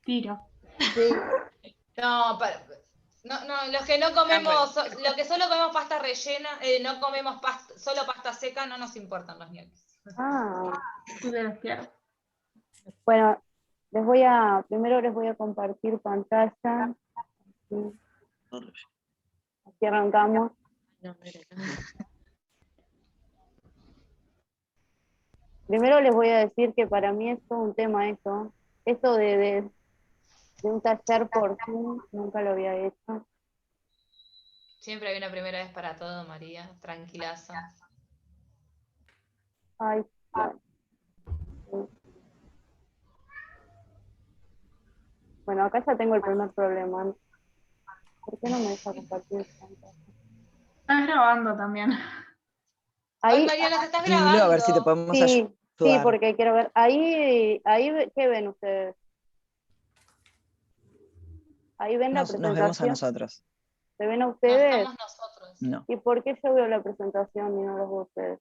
Tiro. Sí. No, no, los que no comemos, los que solo comemos pasta rellena, no comemos solo pasta seca, no nos importan los ñoquis. Bueno, primero les voy a compartir pantalla. Aquí arrancamos. Primero les voy a decir que para mí es todo un tema esto de un taller por Zoom, nunca lo había hecho. Siempre hay una primera vez para todo, María, tranquilaza. Ay, bueno. Bueno, acá ya tengo el primer problema. ¿Por qué no me deja compartir pantalla? Estás grabando también. Ay, María, nos estás grabando. Dilo, a ver si te podemos ayudar. Sí, porque quiero ver. Ahí, ¿qué ven ustedes? Ahí ven la presentación. Nos vemos a nosotros. ¿Se ven a ustedes? No, estamos nosotros. No. ¿Y por qué yo veo la presentación y no los veo a ustedes?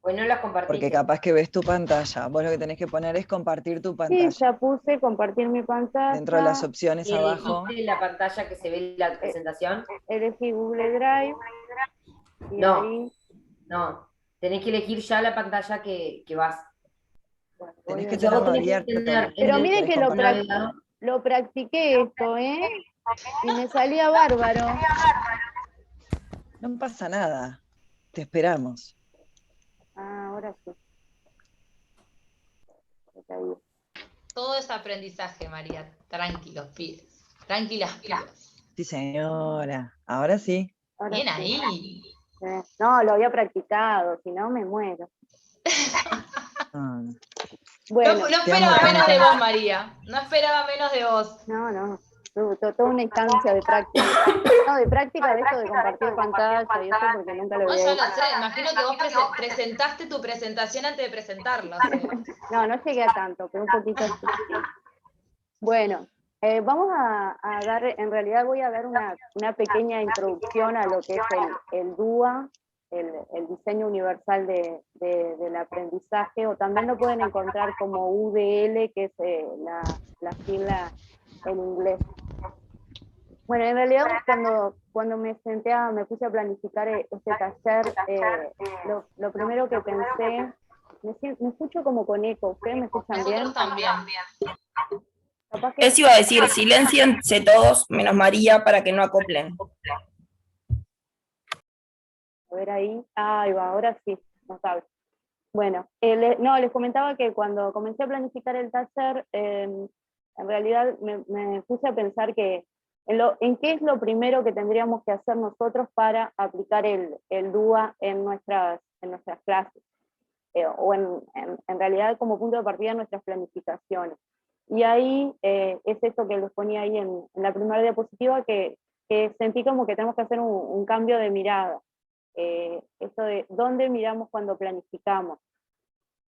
Pues no las compartiste. Porque capaz que ves tu pantalla. Vos lo que tenés que poner es compartir tu pantalla. Sí, ya puse compartir mi pantalla. Dentro de las opciones ¿Y abajo. elegiste la pantalla que se ve la presentación? Elegí Google Drive. Y No. ahí, No, tenés que elegir ya la pantalla que vas. bueno, Tenés voy que a- tenerlo Luego tenés que abierto. tener Pero en el mire que navegador. lo practiqué esto, ¿eh? Y me salía bárbaro. No pasa nada. Te esperamos. Ah, ahora sí. Está bien. Todo es aprendizaje, María. Tranquilos, pibes. Tranquilas, pibes. Sí, señora. Ahora sí. Ahora Bien sí. ahí. No, lo había practicado, si no me muero. No. Bueno, No esperaba menos de vos, María. No esperaba menos de vos. no. Toda una instancia de práctica. No, de práctica de esto de compartir pantalla y eso porque nunca lo No, había ya hecho. lo sé. Imagino que vos presentaste tu presentación antes de presentarla. O sea. No llegué a tanto, pero un poquito así. Bueno, vamos a dar, en realidad voy a dar una pequeña introducción a lo que es el DUA, el diseño universal del aprendizaje, o también lo pueden encontrar como UDL, que es la sigla en inglés. Bueno, en realidad cuando me puse a planificar este taller, lo primero que pensé, me escucho como con eco, ¿ustedes me escuchan bien? Nosotros también. Capaz que... Eso iba a decir, silénciense todos, menos María, para que no acoplen. A ver ahí, ahí va, ahora sí, notable. Bueno, les comentaba que cuando comencé a planificar el taller, en realidad me puse a pensar que en qué es lo primero que tendríamos que hacer nosotros para aplicar el DUA en nuestras clases, o en realidad como punto de partida en nuestras planificaciones. Y ahí es esto que les ponía ahí en la primera diapositiva, que sentí como que tenemos que hacer un cambio de mirada. Esto de dónde miramos cuando planificamos.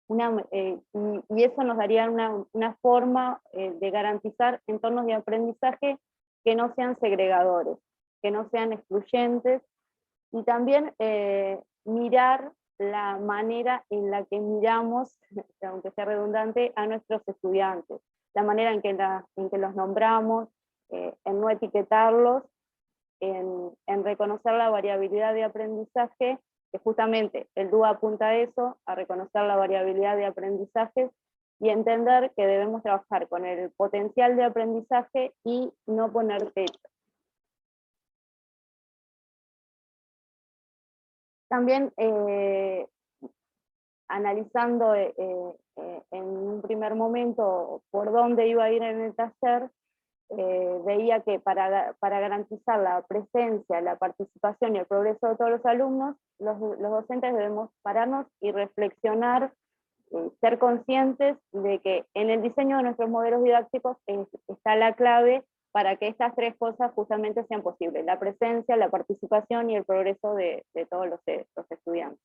Y eso nos daría una forma de garantizar entornos de aprendizaje que no sean segregadores, que no sean excluyentes, y también mirar la manera en la que miramos, aunque sea redundante, a nuestros estudiantes, la manera en que los nombramos, en no etiquetarlos, en reconocer la variabilidad de aprendizaje, que justamente el DUA apunta a eso, a reconocer la variabilidad de aprendizajes y entender que debemos trabajar con el potencial de aprendizaje y no poner techo. También analizando en un primer momento por dónde iba a ir en el taller, veía que para garantizar la presencia, la participación y el progreso de todos los alumnos, los docentes debemos pararnos y reflexionar, ser conscientes de que en el diseño de nuestros modelos didácticos está la clave para que estas tres cosas justamente sean posibles: la presencia, la participación y el progreso de todos los estudiantes.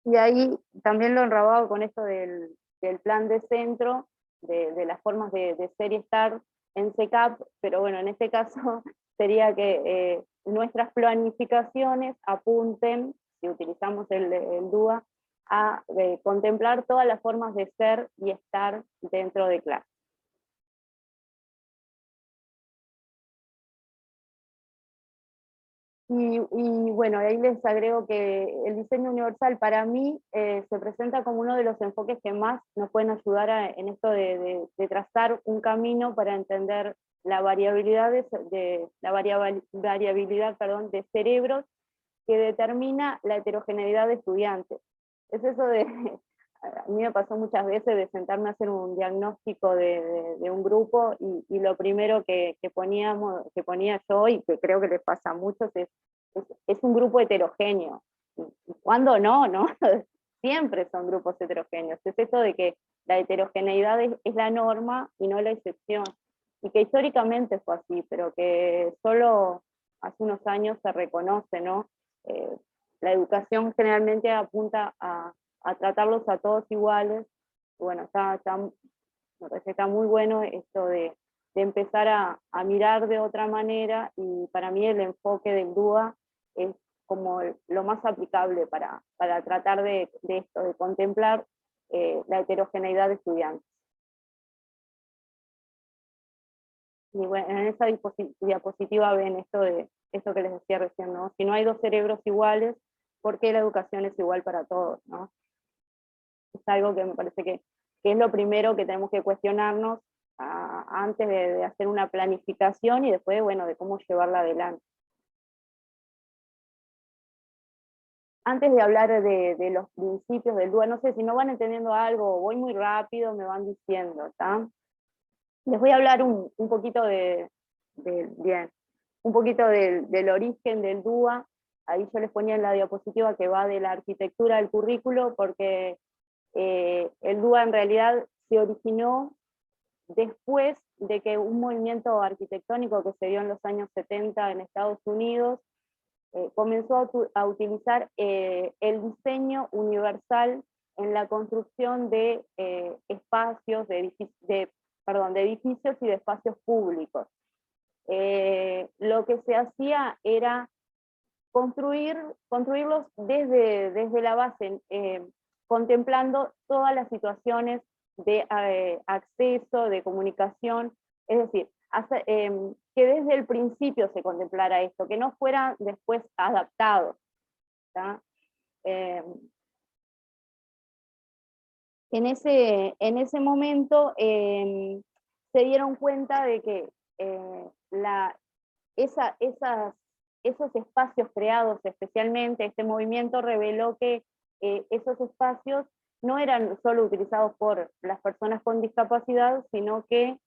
Y ahí también lo enrababa con esto del plan de centro, de las formas de ser y estar en CECAP, pero bueno, en este caso sería que nuestras planificaciones apunten, si utilizamos el DUA, a contemplar todas las formas de ser y estar dentro de clase. Y bueno, ahí les agrego que el diseño universal para mí se presenta como uno de los enfoques que más nos pueden ayudar en esto de trazar un camino para entender la variabilidad, variabilidad perdón, de cerebros que determina la heterogeneidad de estudiantes. Es eso de, a mí me pasó muchas veces de sentarme a hacer un diagnóstico de un grupo y lo primero que ponía yo, y que creo que les pasa a muchos, es un grupo heterogéneo. ¿Y cuándo no? ¿No? Siempre son grupos heterogéneos. Es esto de que la heterogeneidad es la norma y no la excepción. Y que históricamente fue así, pero que solo hace unos años se reconoce, ¿no? La educación generalmente apunta a tratarlos a todos iguales. Bueno, me parece que está muy bueno esto de empezar a mirar de otra manera, y para mí el enfoque del DUA es como lo más aplicable para tratar de esto, de contemplar la heterogeneidad de estudiantes. Y bueno, en esa diapositiva ven esto que les decía recién, ¿no? Si no hay dos cerebros iguales, ¿por qué la educación es igual para todos, ¿no? Es algo que me parece que es lo primero que tenemos que cuestionarnos antes de hacer una planificación, y después, bueno, de cómo llevarla adelante. Antes de hablar de los principios del DUA, no sé si no van entendiendo algo, voy muy rápido, me van diciendo, ¿está? Les voy a hablar un poquito un poquito del origen del DUA. Ahí yo les ponía en la diapositiva que va de la arquitectura del currículo, porque el DUA en realidad se originó después de que un movimiento arquitectónico que se dio en los años 70 en Estados Unidos comenzó a utilizar el diseño universal en la construcción de espacios, de edificios y de espacios públicos. Lo que se hacía era construirlos desde la base, contemplando todas las situaciones de acceso, de comunicación, es decir, que desde el principio se contemplara esto, que no fuera después adaptado. En ese momento se dieron cuenta de que esos espacios creados especialmente, este movimiento reveló que esos espacios no eran solo utilizados por las personas con discapacidad, sino que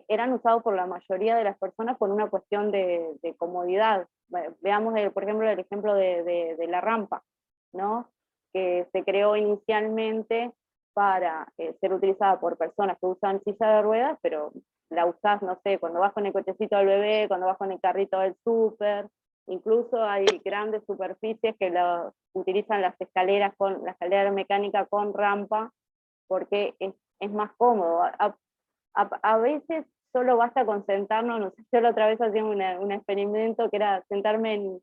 eran usados por la mayoría de las personas por una cuestión de comodidad. Bueno, veamos, por ejemplo, el ejemplo de la rampa, ¿no? Que se creó inicialmente para ser utilizada por personas que usan silla de ruedas, pero la usás, no sé, cuando vas con el cochecito del bebé, cuando vas con el carrito del súper. Incluso hay grandes superficies que utilizan las escaleras la escalera mecánica con rampa, porque es más cómodo. A veces solo basta con sentarnos, no sé, yo la otra vez hacía un experimento que era sentarme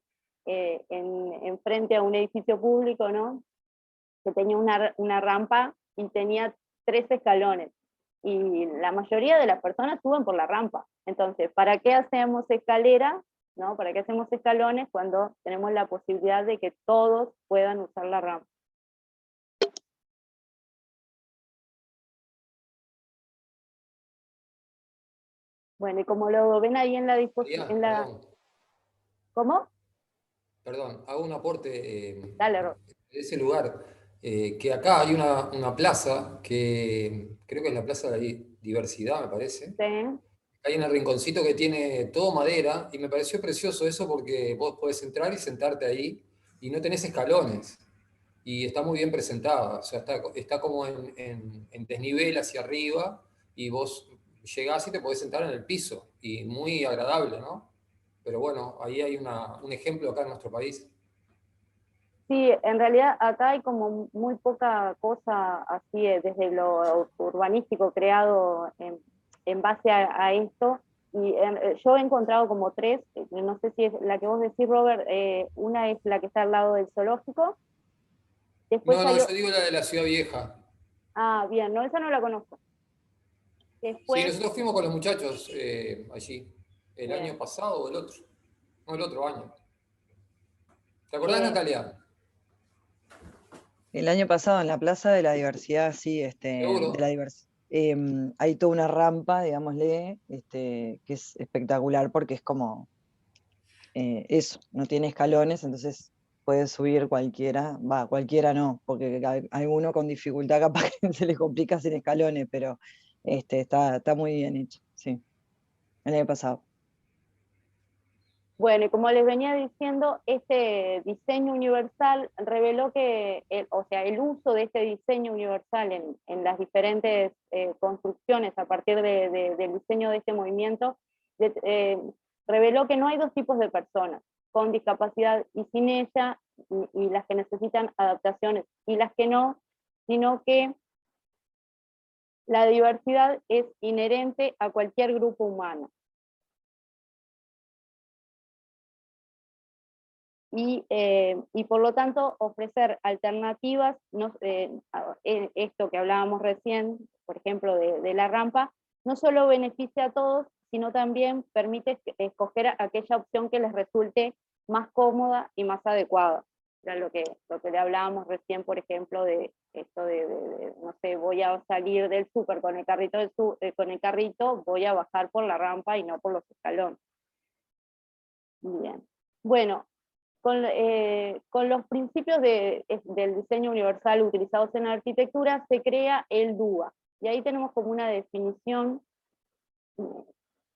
en frente a un edificio público, ¿no? Que tenía una rampa y tenía 3 escalones, y la mayoría de las personas suben por la rampa. Entonces, ¿para qué hacemos escalera? ¿No? ¿Para qué hacemos escalones cuando tenemos la posibilidad de que todos puedan usar la rampa? Bueno, y como lo ven ahí en la disposición... ¿Cómo? Perdón, hago un aporte Dale, Ro. de ese lugar. Que acá hay una plaza que creo que es la Plaza de la Diversidad, me parece. Sí. Hay en el rinconcito que tiene todo madera, y me pareció precioso eso porque vos podés entrar y sentarte ahí y no tenés escalones. Y está muy bien presentada, o sea, está como en desnivel hacia arriba, y vos llegás y te podés sentar en el piso, y muy agradable, ¿no? Pero bueno, ahí hay un ejemplo acá en nuestro país. Sí, en realidad acá hay como muy poca cosa así desde lo urbanístico creado en base a esto, y yo he encontrado como 3, no sé si es la que vos decís, Robert. Una es la que está al lado del zoológico, Después No, hay yo digo la de la Ciudad Vieja. bien, no, esa no la conozco. Sí, Después, nosotros fuimos con los muchachos allí, el Bien. año pasado o el otro. No, el otro año. ¿Te acordás, Eh, Natalia? El año pasado en la Plaza de la Diversidad, sí, Seguro. hay toda una rampa, digámosle, que es espectacular porque es como eso, no tiene escalones, entonces puede subir cualquiera, cualquiera no, porque alguno con dificultad capaz que se le complica sin escalones, pero está muy bien hecho, sí, el año pasado. bueno, y como les venía diciendo, este diseño universal reveló que, el uso de este diseño universal en las diferentes construcciones a partir del diseño de este movimiento, reveló que no hay dos tipos de personas, con discapacidad y sin ella, y las que necesitan adaptaciones y las que no, sino que la diversidad es inherente a cualquier grupo humano. Y por lo tanto ofrecer alternativas, esto que hablábamos recién, por ejemplo, de la rampa, no solo beneficia a todos, sino también permite escoger aquella opción que les resulte más cómoda y más adecuada. Era lo que le hablábamos recién, por ejemplo, de esto no sé, voy a salir del súper con el carrito, voy a bajar por la rampa y no por los escalones. Bien. Bueno, con los principios del diseño universal utilizados en la arquitectura se crea el DUA. Y ahí tenemos como una definición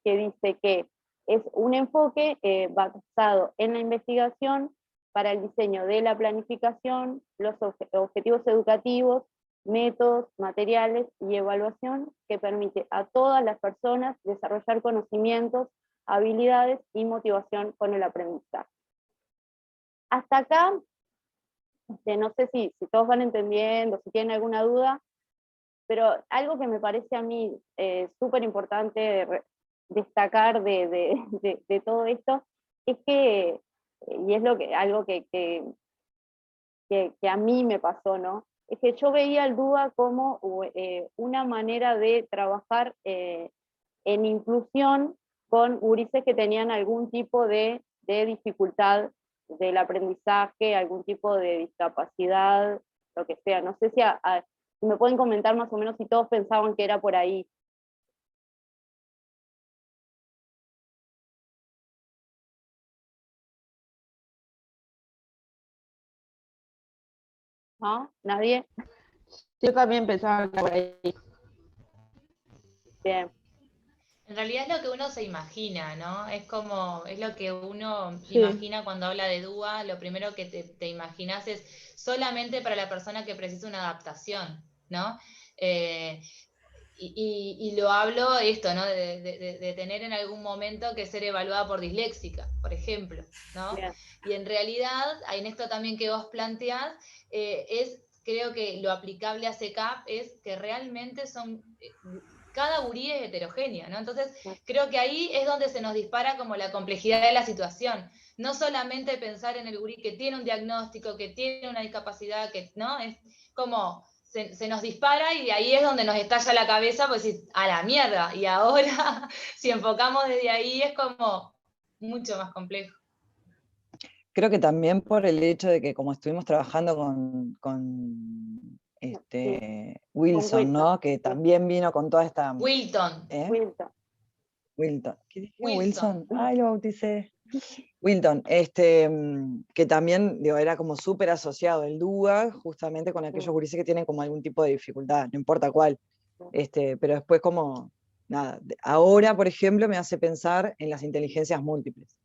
que dice que es un enfoque basado en la investigación para el diseño de la planificación, los objetivos educativos, métodos, materiales y evaluación que permite a todas las personas desarrollar conocimientos, habilidades y motivación con el aprendizaje. Hasta acá, no sé si todos van entendiendo, si tienen alguna duda, pero algo que me parece a mí súper importante destacar de todo esto es que, y es algo que a mí me pasó, ¿no? Es que yo veía el DUA como una manera de trabajar en inclusión con gurises que tenían algún tipo de dificultad del aprendizaje, algún tipo de discapacidad, lo que sea. No sé si me pueden comentar más o menos si todos pensaban que era por ahí. ¿No? ¿Nadie? Yo también pensaba que por ahí. Bien. En realidad es lo que uno se imagina, ¿no? Es lo que uno Sí. imagina cuando habla de DUA, lo primero que te imaginas es solamente para la persona que precisa una adaptación, ¿no? Y lo hablo esto, ¿no? De tener en algún momento que ser evaluada por disléxica, por ejemplo, ¿no? Bien. Y en realidad, en esto también que vos planteás, creo que lo aplicable a CECAP es que realmente cada gurí es heterogénea, ¿no? Entonces, creo que ahí es donde se nos dispara como la complejidad de la situación. No solamente pensar en el gurí que tiene un diagnóstico, que tiene una discapacidad, ¿no? Es como se nos dispara y ahí es donde nos estalla la cabeza, pues a la mierda. Y ahora, si enfocamos desde ahí, es como mucho más complejo. Creo que también por el hecho de que como estuvimos trabajando con Wilson, ¿no? Que también vino con toda esta... Wilton. Wilton. ¿Qué dije? Wilson. Ay, lo bauticé. Wilton, que también digo, era como súper asociado el DUA, justamente con aquellos gurises que tienen como algún tipo de dificultad, no importa cuál. Pero después como, nada, ahora, por ejemplo, me hace pensar en las inteligencias múltiples.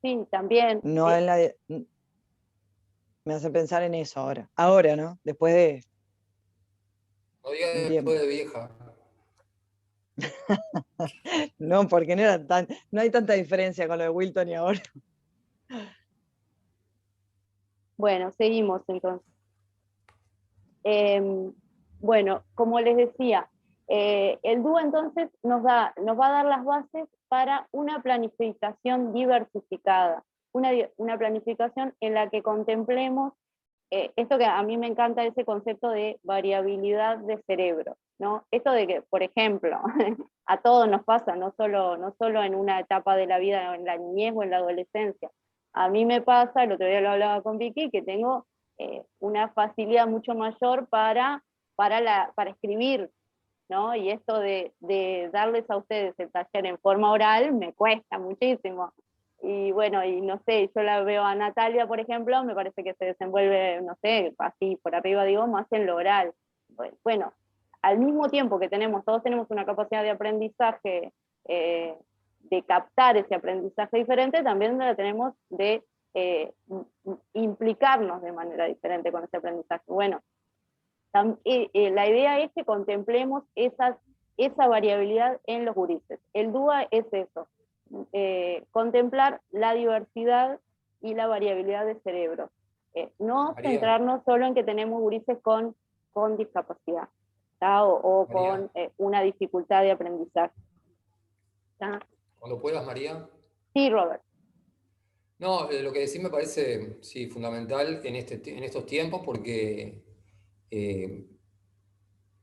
Sí, también. No en la me hace pensar en eso ahora. Ahora, ¿no? Después de... No diga después de vieja. No, porque no hay tanta diferencia con lo de Wilton y ahora. Bueno, seguimos entonces. Bueno, como les decía, el DUA entonces nos va a dar las bases para una planificación diversificada, una planificación en la que contemplemos esto que a mí me encanta, ese concepto de variabilidad de cerebro, ¿no? Esto de que, por ejemplo, a todos nos pasa, no solo en una etapa de la vida, en la niñez o en la adolescencia. A mí me pasa, el otro día lo hablaba con Vicky, que tengo una facilidad mucho mayor para escribir, ¿no? Y esto de darles a ustedes el taller en forma oral me cuesta muchísimo. Y bueno, y no sé, yo la veo a Natalia, por ejemplo, me parece que se desenvuelve, no sé, así por arriba digo, más en lo oral. Bueno, al mismo tiempo que todos tenemos una capacidad de aprendizaje, de captar ese aprendizaje diferente, también la tenemos de implicarnos de manera diferente con ese aprendizaje. Bueno, la idea es que contemplemos esa variabilidad en los gurises. El DUA es eso, contemplar la diversidad y la variabilidad de cerebro. No María. centrarnos solo en que tenemos gurises con discapacidad, o con una dificultad de aprendizaje. ¿Tá? Cuando puedas, María. Sí, Robert. No, lo que decís me parece, sí, fundamental en estos tiempos porque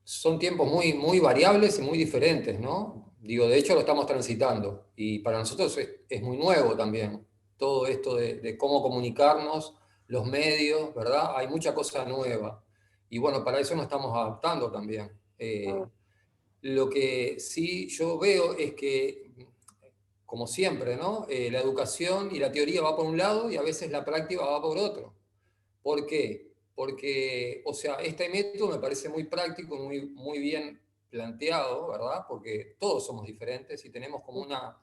son tiempos muy, muy variables y muy diferentes, ¿no? Digo, de hecho lo estamos transitando y para nosotros es muy nuevo también todo esto de cómo comunicarnos, los medios, ¿verdad? Hay mucha cosa nueva y bueno, para eso nos estamos adaptando también. Lo que sí yo veo es que, como siempre, ¿no? La educación y la teoría va por un lado y a veces la práctica va por otro. ¿Por qué? Porque, o sea, este método me parece muy práctico, muy, muy bien planteado, ¿verdad? Porque todos somos diferentes y tenemos como una...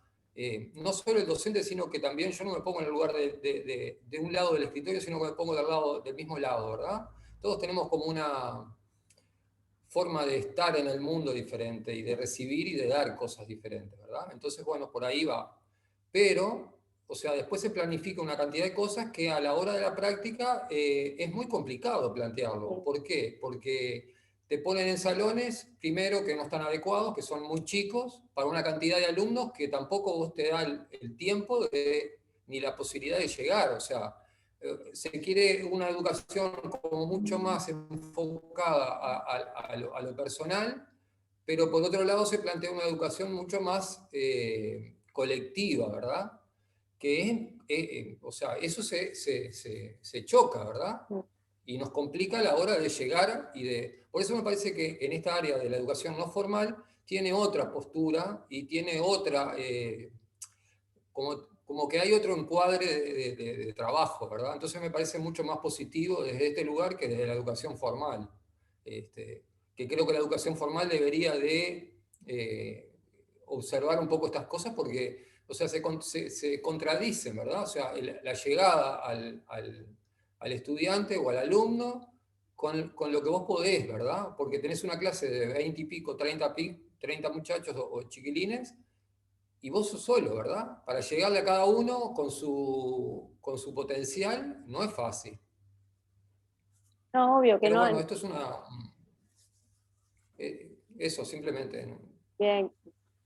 no solo el docente, sino que también yo no me pongo en el lugar de un lado del escritorio, sino que me pongo del mismo lado, ¿verdad? Todos tenemos como una forma de estar en el mundo diferente y de recibir y de dar cosas diferentes, ¿verdad? Entonces, bueno, por ahí va. Pero, o sea, después se planifica una cantidad de cosas que a la hora de la práctica es muy complicado plantearlo. ¿Por qué? Porque te ponen en salones, primero, que no están adecuados, que son muy chicos, para una cantidad de alumnos que tampoco vos te da el tiempo ni la posibilidad de llegar. O sea, se quiere una educación como mucho más enfocada a lo personal, pero por otro lado se plantea una educación mucho más colectiva, ¿verdad? Que o sea, eso se choca, ¿verdad? Y nos complica a la hora de llegar Por eso me parece que en esta área de la educación no formal tiene otra postura y tiene otra... como que hay otro encuadre de trabajo, ¿verdad? Entonces me parece mucho más positivo desde este lugar que desde la educación formal. Que creo que la educación formal debería de observar un poco estas cosas porque, o sea, se contradicen, ¿verdad? O sea, la llegada al estudiante o al alumno con lo que vos podés, ¿verdad? Porque tenés una clase de 20 y pico, 30 muchachos o chiquilines, y vos sos solo, ¿verdad? Para llegarle a cada uno con su potencial no es fácil. No, obvio que Pero no. bueno, esto es eso, simplemente. ¿No? Bien,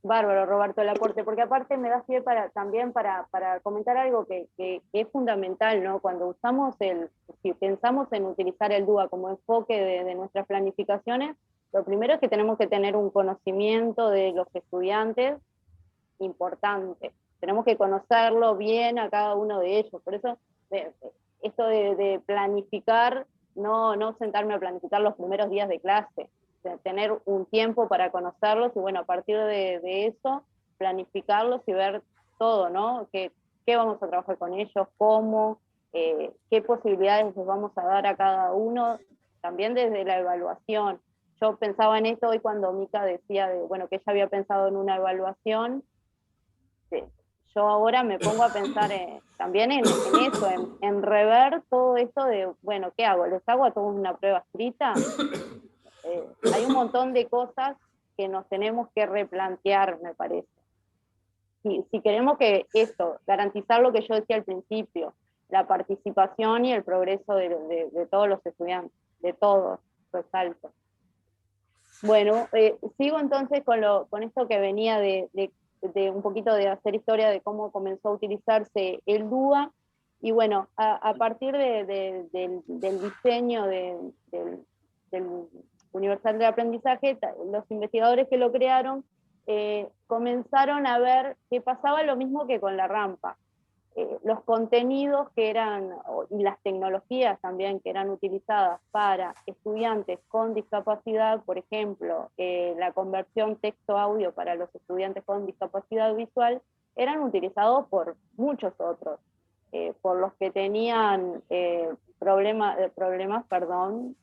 bárbaro, Roberto, el aporte, porque aparte me da pie también para comentar algo que es fundamental, ¿no? Cuando si pensamos en utilizar el DUA como enfoque de nuestras planificaciones, lo primero es que tenemos que tener un conocimiento de los estudiantes importante. Tenemos que conocerlo bien a cada uno de ellos. Por eso, esto de planificar, no sentarme a planificar los primeros días de clase, tener un tiempo para conocerlos y bueno, a partir de eso, planificarlos y ver todo, ¿no? ¿Qué vamos a trabajar con ellos? ¿Cómo? ¿Qué posibilidades les vamos a dar a cada uno? También desde la evaluación. Yo pensaba en esto hoy cuando Mica decía que ella había pensado en una evaluación. Yo ahora me pongo a pensar también en eso, en rever todo esto de, bueno, ¿qué hago? ¿Les hago a todos una prueba escrita? Hay un montón de cosas que nos tenemos que replantear, me parece. Si queremos garantizar lo que yo decía al principio, la participación y el progreso de todos los estudiantes, de todos, resalto. Bueno, sigo entonces con esto que venía de un poquito de hacer historia de cómo comenzó a utilizarse el DUA, Y bueno, a partir del diseño del Universal del Aprendizaje, los investigadores que lo crearon comenzaron a ver que pasaba lo mismo que con la rampa. Los contenidos que eran, y las tecnologías también que eran utilizadas para estudiantes con discapacidad, por ejemplo, la conversión texto-audio para los estudiantes con discapacidad visual, eran utilizados por muchos otros, por los que tenían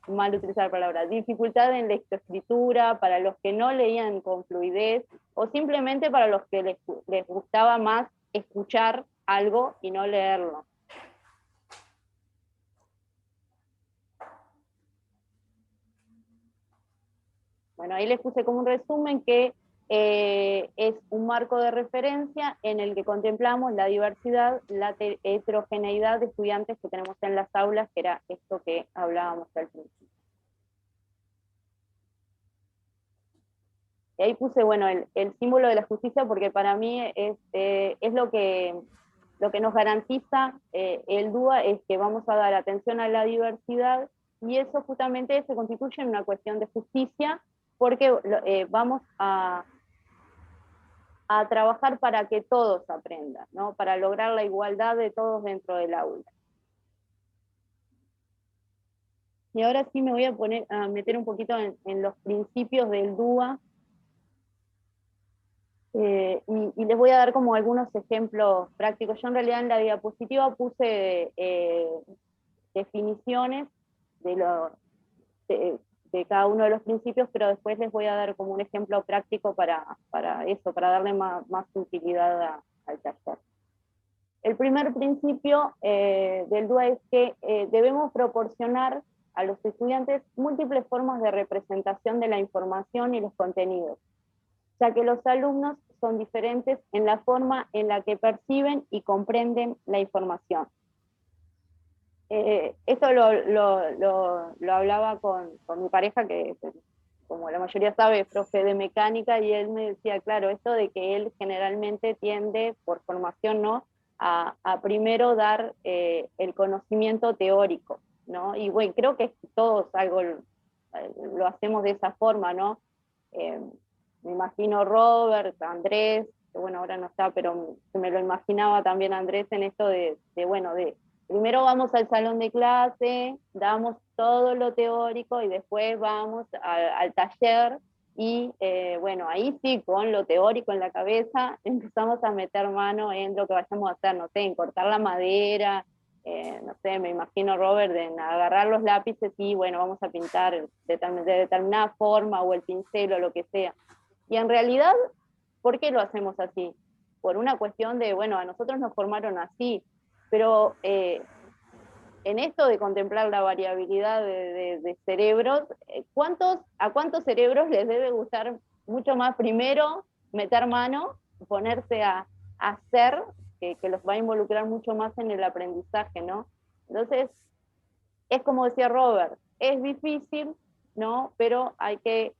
mal utilizar la palabra, dificultad en lectoescritura, para los que no leían con fluidez, o simplemente para los que les gustaba más escuchar algo y no leerlo. Bueno, ahí les puse como un resumen que es un marco de referencia en el que contemplamos la diversidad, la heterogeneidad de estudiantes que tenemos en las aulas, que era esto que hablábamos al principio. Y ahí puse, bueno, el símbolo de la justicia, porque para mí es lo que nos garantiza el DUA, es que vamos a dar atención a la diversidad, y eso justamente se constituye en una cuestión de justicia, porque vamos a trabajar para que todos aprendan, ¿no? Para lograr la igualdad de todos dentro del aula. Y ahora sí me voy a meter un poquito en los principios del DUA, y les voy a dar como algunos ejemplos prácticos. Yo en realidad en la diapositiva puse definiciones de cada uno de los principios, pero después les voy a dar como un ejemplo práctico para darle más utilidad al taller. El primer principio del DUA es que debemos proporcionar a los estudiantes múltiples formas de representación de la información y los contenidos, ya que los alumnos son diferentes en la forma en la que perciben y comprenden la información. Esto lo hablaba con mi pareja, que como la mayoría sabe es profe de mecánica, y él me decía, claro, esto de que él generalmente tiende, por formación, ¿no?, a primero dar el conocimiento teórico, ¿no? Y bueno, creo que todos lo hacemos de esa forma, ¿no? Me imagino Robert, Andrés, que bueno, ahora no está, pero me lo imaginaba también Andrés en esto de primero vamos al salón de clase, damos todo lo teórico y después vamos al taller y bueno, ahí sí, con lo teórico en la cabeza, empezamos a meter mano en lo que vayamos a hacer, no sé, en cortar la madera, no sé, me imagino Robert en agarrar los lápices y bueno, vamos a pintar de determinada forma, o el pincel o lo que sea. Y en realidad, ¿por qué lo hacemos así? Por una cuestión de, bueno, a nosotros nos formaron así, pero en esto de contemplar la variabilidad de cerebros, ¿a cuántos cerebros les debe gustar mucho más primero meter mano, ponerse a hacer, que los va a involucrar mucho más en el aprendizaje, ¿no? Entonces, es como decía Robert, es difícil, ¿no? Pero hay que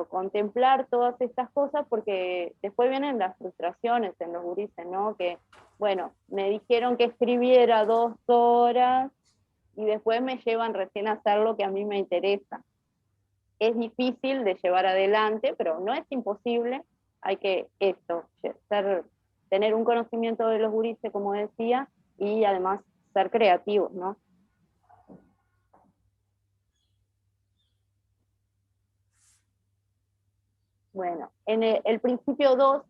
contemplar todas estas cosas, porque después vienen las frustraciones en los gurises, ¿no? Que, bueno, me dijeron que escribiera 2 horas y después me llevan recién a hacer lo que a mí me interesa. Es difícil de llevar adelante, pero no es imposible. Hay que tener un conocimiento de los gurises, como decía, y además ser creativos, ¿no? Bueno, en el principio 2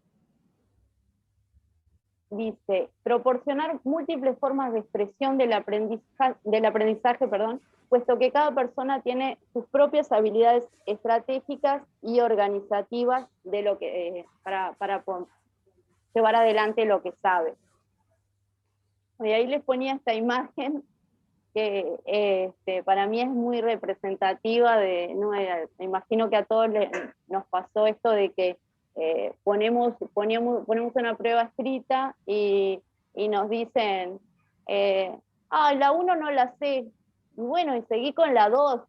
dice, proporcionar múltiples formas de expresión del aprendizaje, puesto que cada persona tiene sus propias habilidades estratégicas y organizativas de lo que, para llevar adelante lo que sabe. Y ahí les ponía esta imagen que para mí es muy representativa me imagino que a todos nos pasó esto de que ponemos una prueba escrita y nos dicen, la 1 no la sé, y bueno, y seguí con la 2.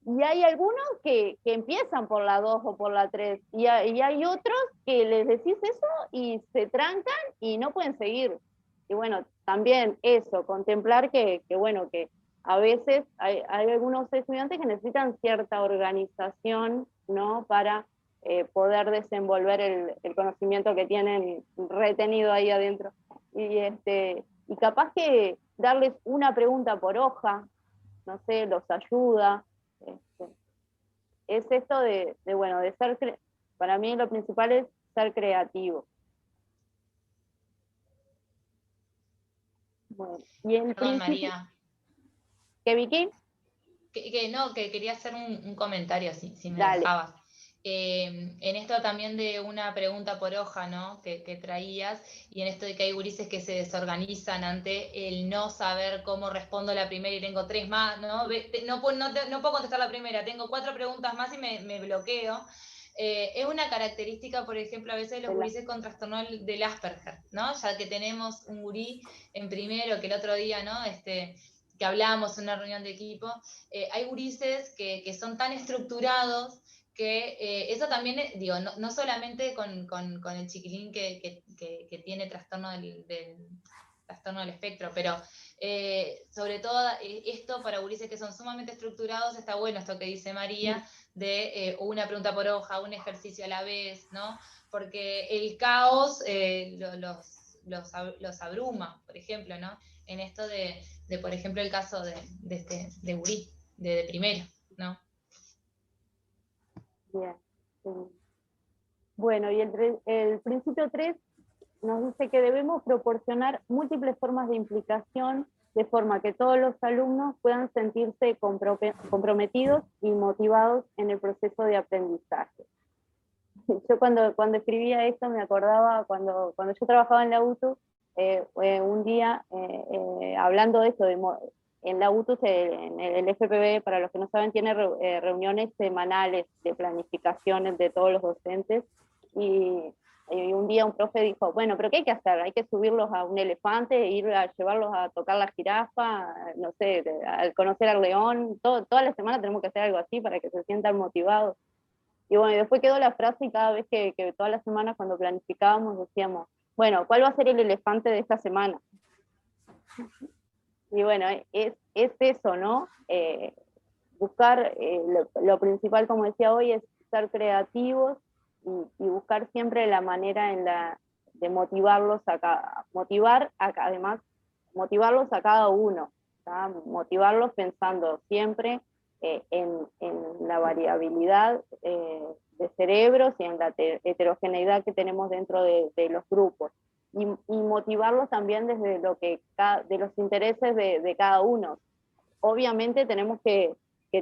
Y hay algunos que empiezan por la 2 o por la 3, y hay otros que les decís eso y se trancan y no pueden seguir. bueno, también eso, contemplar que bueno, que a veces hay algunos estudiantes que necesitan cierta organización, ¿no? Para poder desenvolver el conocimiento que tienen retenido ahí adentro. Y capaz que darles una pregunta por hoja, no sé, los ayuda. Es esto bueno, de ser, para mí lo principal es ser creativo. Bueno, y en Perdón, principio, María. ¿qué, Vicky? Que quería hacer un comentario, si me Dale. dejabas. En esto también de una pregunta por hoja, ¿no? Que traías, y en esto de que hay gurises que se desorganizan ante el no saber cómo respondo la primera y tengo 3 más, ¿no? No puedo contestar la primera, tengo 4 preguntas más y me bloqueo. Es una característica, por ejemplo, a veces de los gurises con trastorno del Asperger, ¿no? Ya que tenemos un gurí en primero, que el otro día, ¿no? Que hablamos en una reunión de equipo, hay gurises que son tan estructurados que eso también, digo, no solamente con el chiquilín que tiene trastorno trastorno del espectro, pero sobre todo esto para gurises que son sumamente estructurados, está bueno esto que dice María, de una pregunta por hoja, un ejercicio a la vez, ¿no? Porque el caos los abruma, por ejemplo, ¿no? En esto de por ejemplo, el caso de gurí, de primero, ¿no? Bien. Sí. Bueno, y el principio 3 nos dice que debemos proporcionar múltiples formas de implicación de forma que todos los alumnos puedan sentirse comprometidos y motivados en el proceso de aprendizaje. Yo cuando escribía esto me acordaba cuando yo trabajaba en la UTU, un día hablando de esto, en la UTU, en el FPB, para los que no saben, tiene reuniones semanales de planificaciones de todos los docentes, y un día un profe dijo, bueno, pero ¿qué hay que hacer? Hay que subirlos a un elefante, ir a llevarlos a tocar la jirafa, no sé, al conocer al león, toda la semana tenemos que hacer algo así para que se sientan motivados. Y bueno, y después quedó la frase, y cada vez que todas las semanas cuando planificábamos decíamos, bueno, ¿cuál va a ser el elefante de esta semana? Y bueno, es eso, ¿no? Buscar, lo principal, como decía hoy, es ser creativos y buscar siempre la manera de motivarlos además, motivarlos a cada uno, ¿tá? Motivarlos pensando siempre en la variabilidad de cerebros y en la heterogeneidad que tenemos dentro de los grupos. Y motivarlos también desde de los intereses de cada uno. Obviamente tenemos que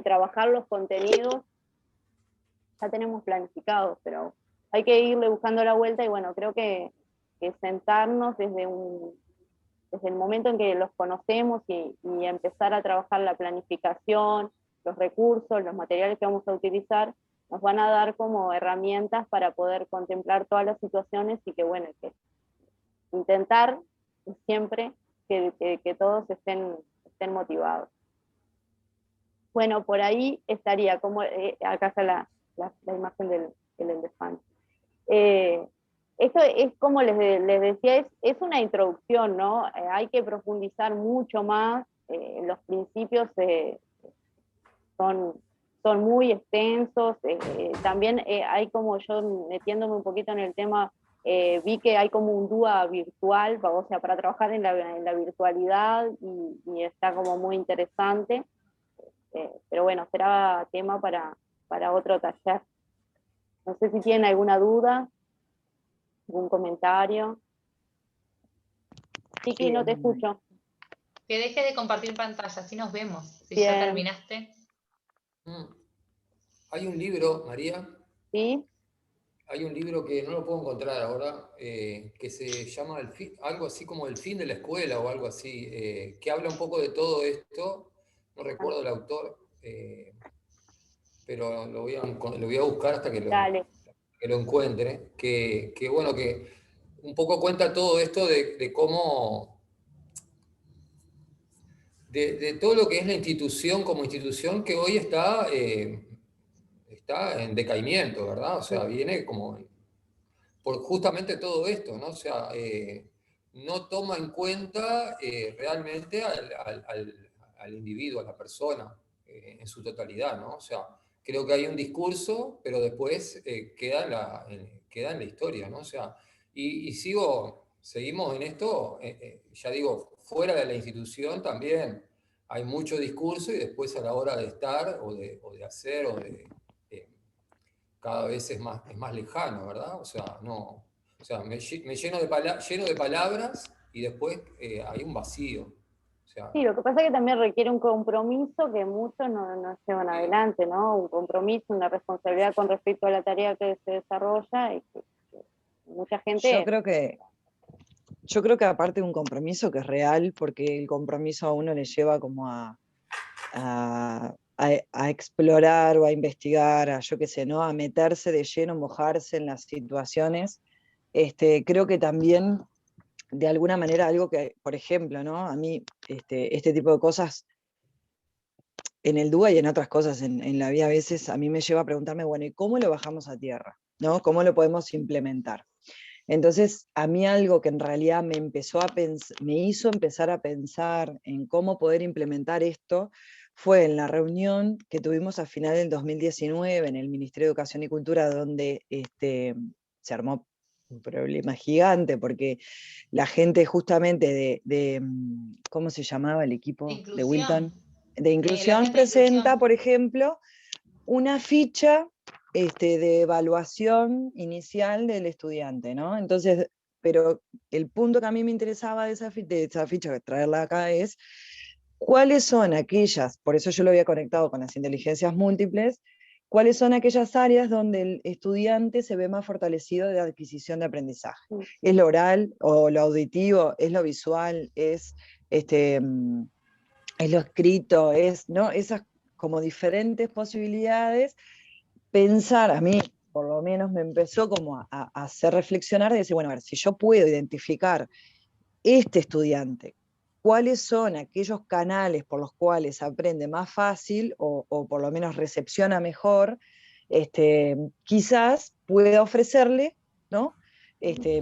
trabajar los contenidos, ya tenemos planificados, pero hay que irle buscando la vuelta, y bueno, creo que sentarnos desde el momento en que los conocemos y empezar a trabajar la planificación, los recursos, los materiales que vamos a utilizar, nos van a dar como herramientas para poder contemplar todas las situaciones, y que bueno, que intentar siempre que todos estén motivados. Bueno, por ahí estaría, como acá está la imagen del elefante. Esto es como les decía, es una introducción, ¿no? Hay que profundizar mucho más, los principios son muy extensos, también hay como, yo metiéndome un poquito en el tema, vi que hay como un DUA virtual, o sea, para trabajar en la virtualidad, y está como muy interesante, pero bueno, será tema para otro taller. No sé si tienen alguna duda, algún comentario. Chiqui, no te escucho. Que dejes de compartir pantalla, así nos vemos. Si Bien. ya terminaste. Hay un libro, María. ¿Sí? Hay un libro que no lo puedo encontrar ahora, que se llama algo así como El fin de la escuela o algo así, que habla un poco de todo esto. No recuerdo el autor, pero lo voy a buscar hasta que lo encuentre. Que bueno, que un poco cuenta todo esto de cómo, de todo lo que es la institución como institución, que hoy está en decaimiento, ¿verdad? O sea, viene como por justamente todo esto, ¿no? O sea, no toma en cuenta realmente al individuo, a la persona, en su totalidad, ¿no? O sea, creo que hay un discurso, pero después queda en la historia, ¿no? O sea, y seguimos en esto, ya digo, fuera de la institución también hay mucho discurso y después a la hora de estar o de hacer cada vez es más lejano, ¿verdad? O sea, no, o sea, me lleno lleno de palabras y después hay un vacío. O sea, Sí, lo que pasa es que también requiere un compromiso que muchos no llevan adelante, ¿no? Un compromiso, una responsabilidad con respecto a la tarea que se desarrolla y que mucha gente... Yo creo que aparte de un compromiso que es real, porque el compromiso a uno le lleva como a explorar o a investigar, a yo qué sé, ¿no? A meterse de lleno, mojarse en las situaciones. Creo que también, de alguna manera, algo que, por ejemplo, ¿no? A mí, este tipo de cosas, en el DUA y en otras cosas en la vida, a veces a mí me lleva a preguntarme, bueno, ¿y cómo lo bajamos a tierra? ¿No? ¿Cómo lo podemos implementar? Entonces, a mí algo que en realidad me hizo empezar a pensar en cómo poder implementar esto fue en la reunión que tuvimos a final del 2019 en el Ministerio de Educación y Cultura, donde se armó un problema gigante, porque la gente justamente ¿cómo se llamaba el equipo de Wilton? De La inclusión gente de presenta, inclusión. por ejemplo, una ficha de evaluación inicial del estudiante, ¿no? Entonces, pero el punto que a mí me interesaba de esa ficha, traerla acá, es cuáles son aquellas, por eso yo lo había conectado con las inteligencias múltiples, cuáles son aquellas áreas donde el estudiante se ve más fortalecido de adquisición de aprendizaje. ¿Es lo oral o lo auditivo? ¿Es lo visual? ¿Es lo escrito? ¿No? Esas como diferentes posibilidades. Pensar, a mí por lo menos me empezó como a hacer reflexionar, de decir, bueno, a ver, si yo puedo identificar este estudiante, cuáles son aquellos canales por los cuales aprende más fácil o por lo menos recepciona mejor, quizás pueda ofrecerle, ¿no?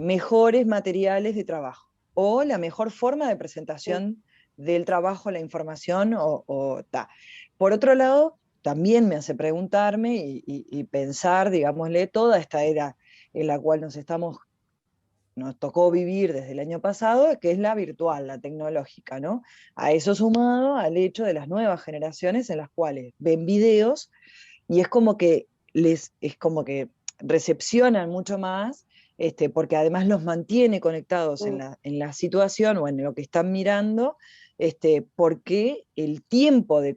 Mejores materiales de trabajo o la mejor forma de presentación del trabajo, la información Por otro lado, también me hace preguntarme y pensar, digámosle, toda esta era en la cual nos tocó vivir desde el año pasado, que es la virtual, la tecnológica, ¿no? A eso sumado al hecho de las nuevas generaciones en las cuales ven videos y es como que recepcionan mucho más, porque además los mantiene conectados en la situación o en lo que están mirando, porque el tiempo de